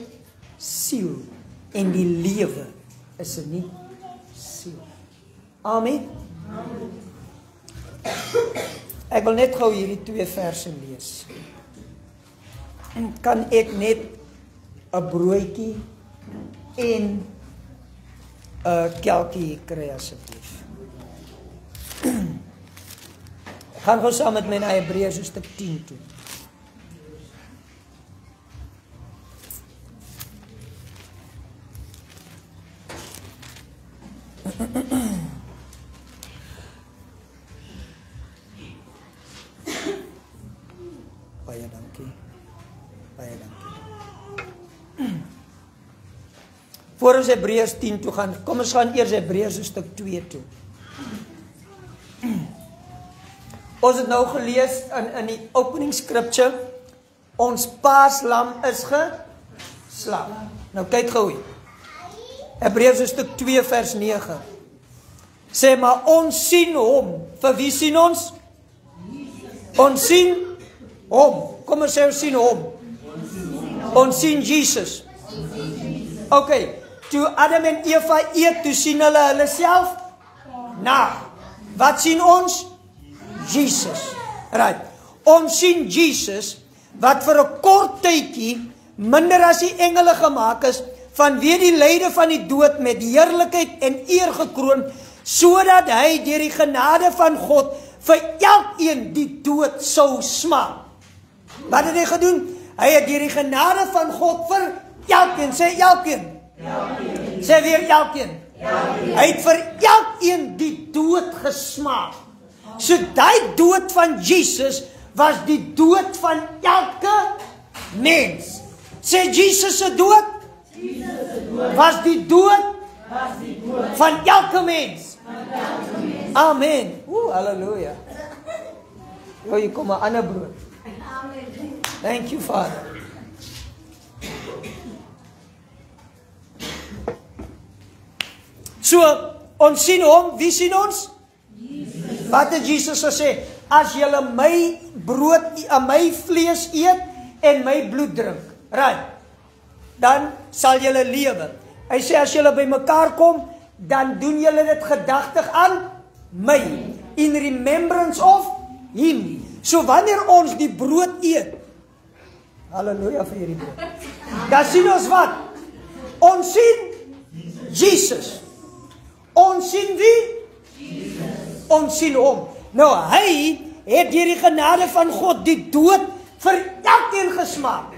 siel, en die lewe is in die siel. Amen. Ek wil net gou hierdie 2 verse lees. En kan ek net 'n broodjie en 'n kelkie kry asseblief? Ek gaan gou saam met my na Hebreërs hoofstuk 10 toe. Baie dankie. Baie dankie. Voor ons Hebreërs 10 toe gaan, kom ons gaan eers Hebreërs hoofstuk 2 toe. Ons het nou gelees in die opening scripture, ons paaslam is geslag. Nou kyk gou hier. Hebreërs hoofstuk 2 vers 9. Sê maar ons sien hom. Vir wie sien ons? Ons sien hom. Kom ons sê ons sien hom. Ons sien Jesus. Okay, toe Adam en Eva eet, toe sien hulle self na. Wat sien ons? Jesus. Right. Ons sien Jesus wat vir 'n kort tydjie minder as die engele gemaak is, vanweë die lyde van die dood met heerlikheid en eer gekroon, sodat hy deur die genade van God vir elkeen die dood sou smaak. Wat het hy gedoen? Hy het deur die genade van God vir elkeen, sê elkeen. Sê weer elkeen. Hy het vir elkeen die dood gesmaak. So die dood van Jesus was die dood van elke mens. Sê Jesus se dood was die dood van elke mens. Amen. Halleluja. Oh, hier kom 'n ander brood. Thank you, Father. So, ons sien hom, wie sien ons? Jesus. Wat het Jesus gesê? As julle my brood, my vlees eet en my bloed drink, right, dan sal julle lewe. Hy sê as julle by mekaar kom, dan doen julle dit gedagtig aan my, in remembrance of him. So wanneer ons die brood eet, halleluja vir hierdie brood, dan sien ons wat? Ons sien Jesus. Ons sien wie? Jesus. Ons sien hom. Nou hy het deur die genade van God die dood vir elkeen gesmaak.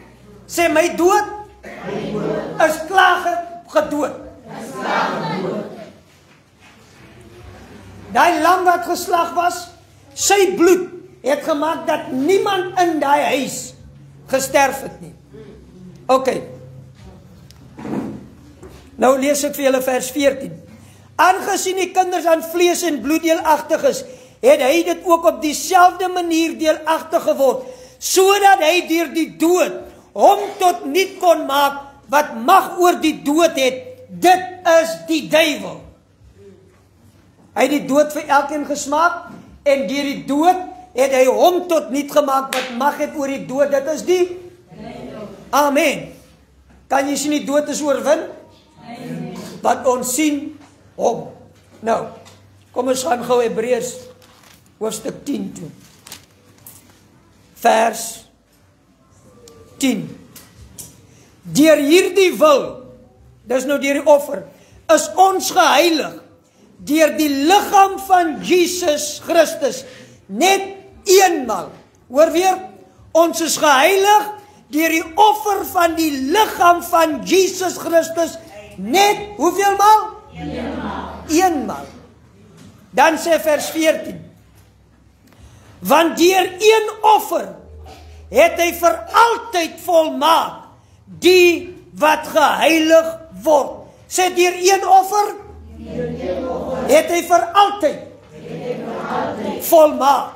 Sê my dood is klaar gedood. Daai lam wat geslag was, sy bloed het gemaak dat niemand in daai huis gesterf het nie. Okay. Nou lees ek vir julle vers 14. Aangesien die kinders aan vlees en bloed deelagtig is, het hy dit ook op dieselfde manier deelagtig geword, sodat hy deur die dood hom tot niet kon maak wat mag oor die dood het. Dit is die duiwel. Hy het die dood vir elkeen gesmaak, en deur die dood het hy hom tot niet gemaak wat mag het oor die dood. Dit is die duiwel. Amen. Kan jy sien die dood is oorwin? Wat ons sien hom. Nou, kom ons gaan gou Hebreërs hoofstuk 10 toe. Vers 10. Deur hierdie wil, dis nou deur die offer, is ons geheilig deur die liggaam van Jesus Christus net eenmaal. Hoor weer, ons is geheilig deur die offer van die liggaam van Jesus Christus net hoeveel maal? Eenmaal. Dan sê vers 14. Want deur een offer het hy vir altyd volmaak die wat geheilig word. Sê deur een offer het hy vir altyd volmaak.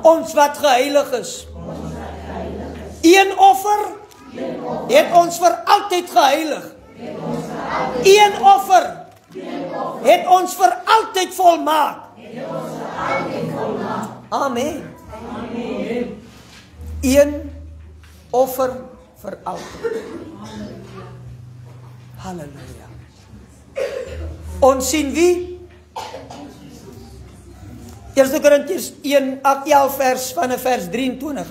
Ons wat geheilig is. Een offer het ons vir altyd geheilig. Een offer het ons vir altyd volmaak. Amen. Een offer vir altyd. Halleluja. Ons sien wie? 1 Korintiërs 11 vers 23.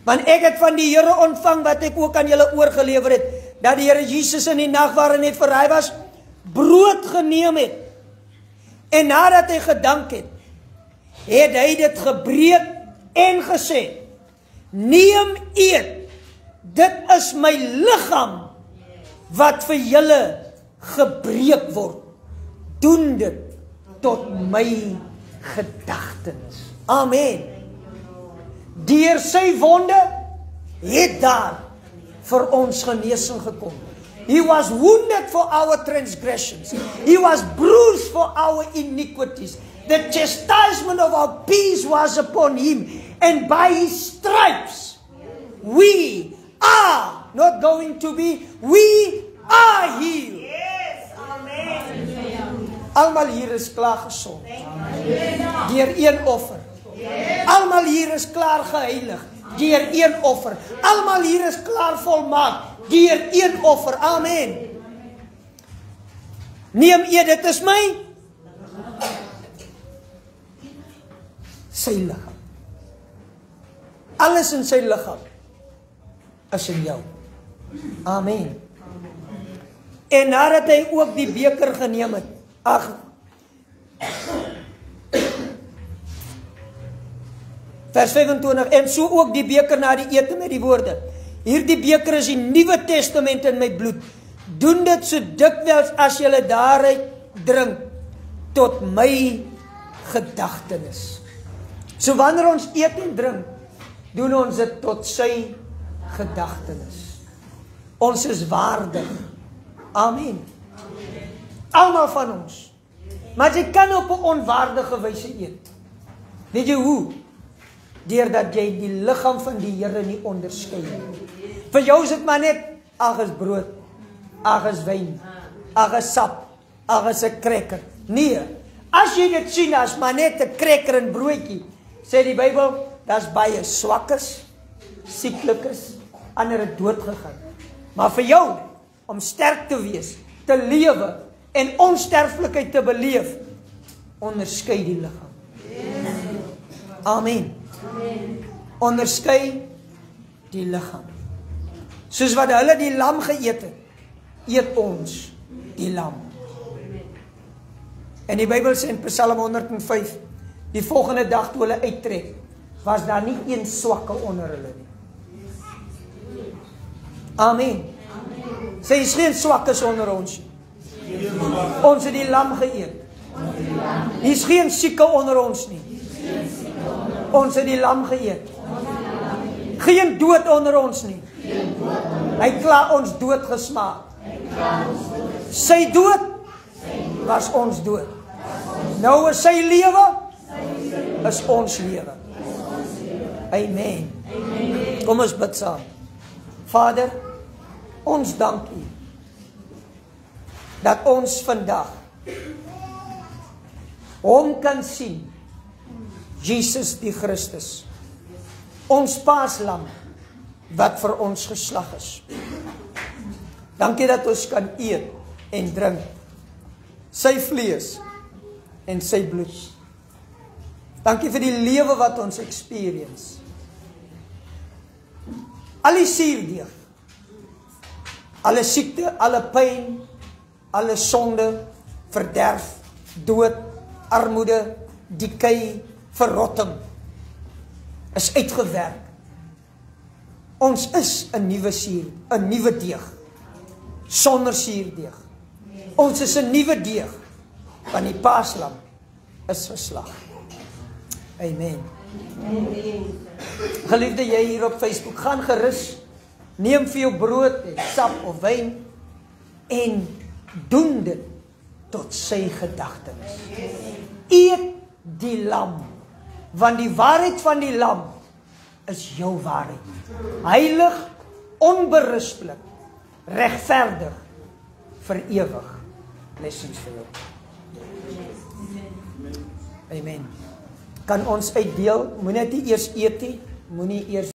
Want ek het van die Here ontvang wat ek ook aan julle oorgelewer het, dat die Here Jesus in die nag waarin hy verraai was, brood geneem het. En nadat hy gedank het, het hy dit gebreek en gesê, neem eet, dit is my liggaam wat vir julle gebreek word. Doen dit tot my gedagtenis. Amen. Deur sy wonde het daar vir ons genesing gekom. He was wounded for our transgressions. He was bruised for our iniquities. The chastisement of our peace was upon him. And by his stripes, we are not going to be, we are healed. Yes, amen. Almal hier is klaar gesond. Deur een offer. Almal hier is klaar geheilig. Deur een offer. Almal hier is klaar volmaak. Deur een offer. Amen. Neem eet, dit is my sy liggaam. Alles in sy liggaam is in jou. Amen. En nadat hy ook die beker geneem het, vers 25, en so ook die beker na die ete met die woorde, hierdie beker is die Nuwe Testament in my bloed, doen dit so dikwels as julle daaruit drink, tot my gedagtenis. So wanneer ons eet en drink, doen ons dit tot sy gedagtenis. Ons is waardig. Amen. Almal van ons. Maar jy kan op 'n onwaardige wyse eet. Weet jy hoe? Deurdat jy die liggaam van die Here nie onderskei nie. Vir jou is dit maar net, ag is brood, ag is wyn, ag is sap, ag is 'n cracker. Nee, as jy dit sien as maar net 'n cracker en broodjie, sê die Bybel, daar's baie swakkes, sieklikes, ander het dood gegaan. Maar vir jou, om sterk te wees, te lewe, en onsterflikheid te beleef, onderskei die liggaam. Amen. Onderskei die liggaam. Soos wat hulle die lam geëet het, eet ons die lam. En die Bybel sê in Psalm 105, die volgende dag toe hulle uittrek, was daar nie een swakke onder hulle nie. Amen. Sê, is geen swakkes onder ons. Ons het die lam geëet. Hier is geen sieke onder ons nie. Ons het die lam geëet. Geen dood onder ons nie. Hy klaar ons dood gesmaak. Sy dood was ons dood. Nou is sy lewe, is ons lewe. Amen. Kom ons bid saam. Vader, ons dank U dat ons vandag hom kan sien, Jesus die Christus, ons paaslam wat vir ons geslag is. Dankie dat ons kan eet en drink sy vlees en sy bloed. Dankie vir die lewe wat ons experience. Al die suurdeeg, alle siekte, alle pyn, alle sonde, verderf, dood, armoede, decay, verrotting, is uitgewerk. Ons is 'n nuwe suur, 'n nuwe deeg, sonder suurdeeg. Ons is 'n nuwe deeg, want die paaslam is geslag. Amen. Geliefde, jy hier op Facebook, gaan gerus, neem vir jou brood en sap of wyn, en doen dit tot sy gedagtenis. Eet die lam, want die waarheid van die lam is jou waarheid. Heilig, onberispelik, regverdig, vir ewig. Blessings vir jou. Amen. Kan ons uitdeel, moenie net eers eet nie, moenie eers